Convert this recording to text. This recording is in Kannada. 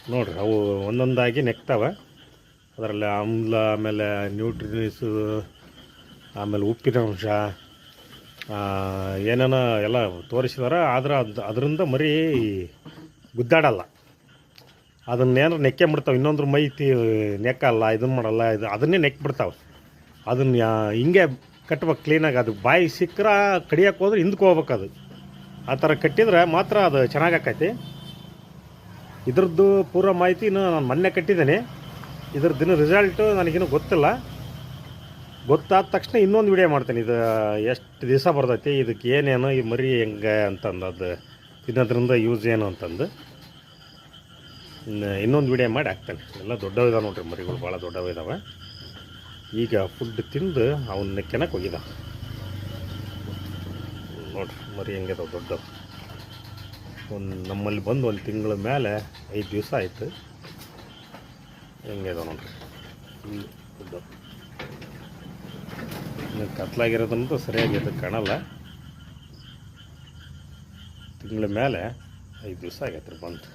ನೋಡಿರಿ ಅವು ಒಂದೊಂದಾಗಿ ನೆಕ್ತಾವೆ. ಅದರಲ್ಲಿ ಆಮ್ಲ, ಆಮೇಲೆ ನ್ಯೂಟ್ರಿನಿಸು, ಆಮೇಲೆ ಉಪ್ಪಿನಾಂಶ ಏನೇನೋ ಎಲ್ಲ ತೋರಿಸಿದಾರೆ. ಆದ್ರೆ ಅದರಿಂದ ಮರಿ ಗುದ್ದಾಡಲ್ಲ. ಅದನ್ನೇನಾರು ನೆಕ್ಕೊಂಬಿಡ್ತಾವೆ. ಇನ್ನೊಂದ್ರ ಮೈ ನೆಕ್ಕಲ್ಲ, ಇದನ್ನು ಮಾಡಲ್ಲ, ಅದನ್ನೇ ನೆಕ್ಬಿಡ್ತಾವೆ. ಅದನ್ನು ಹಿಂಗೆ ಕಟ್ಬೇಕು ಕ್ಲೀನಾಗಿ. ಅದು ಬಾಯಿ ಸಿಕ್ಕರೆ ಕಡಿಯೋಕೆ ಹೋದ್ರೆ ಹಿಂದಕ್ಕೆ ಹೋಗ್ಬೇಕು. ಅದು ಆ ಥರ ಕಟ್ಟಿದ್ರೆ ಮಾತ್ರ ಅದು ಚೆನ್ನಾಗಿ ಆಕೈತಿ. ಇದ್ರದ್ದು ಪೂರ ಮಾಹಿತಿ ನಾನು ಮೊನ್ನೆ ಕಟ್ಟಿದ್ದೇನೆ. ಇದ್ರದ್ದು ರಿಸಲ್ಟು ನನಗಿನ್ನೂ ಗೊತ್ತಿಲ್ಲ. ಗೊತ್ತಾದ ತಕ್ಷಣ ಇನ್ನೊಂದು ವಿಡಿಯೋ ಮಾಡ್ತೇನೆ. ಇದು ಎಷ್ಟು ದಿವಸ ಬರ್ತೈತಿ, ಇದಕ್ಕೆ ಏನೇನು, ಈ ಮರಿ ಹೆಂಗೆ ಅಂತಂದು, ಅದು ತಿನ್ನೋದ್ರಿಂದ ಯೂಸ್ ಏನು ಅಂತಂದು ಇನ್ನೊಂದು ವಿಡಿಯೋ ಮಾಡಿ ಹಾಕ್ತೇನೆ. ಎಲ್ಲ ದೊಡ್ಡವಿದಾವೆ ನೋಡ್ರಿ ಮರಿಗಳು, ಭಾಳ ದೊಡ್ಡವಿದಾವೆ. ಈಗ ಫುಡ್ ತಿಂದು ಅವನ್ನ ಕೆನಕ್ಕೆ ಹೋಗಿದ್ದಾವೆ ನೋಡ್ರಿ. ಮರಿ ಹೆಂಗಿದಾವೆ ದೊಡ್ಡವು. ನಮ್ಮಲ್ಲಿ ಬಂದು 1 ತಿಂಗಳ ಮೇಲೆ 5 ದಿವಸ ಆಯಿತು. ಹೆಂಗಿದಾವೆ ನೋಡ್ರಿ ದೊಡ್ಡವು. ಕತ್ಲಾಗಿರೋದಂತೂ ಸರಿಯಾಗಿ ಅದು ಕಾಣಲ್ಲ. ತಿಂಗಳ ಮೇಲೆ 5 ದಿವಸ ಆಗೈತೆ ರೀ ಬಂತು.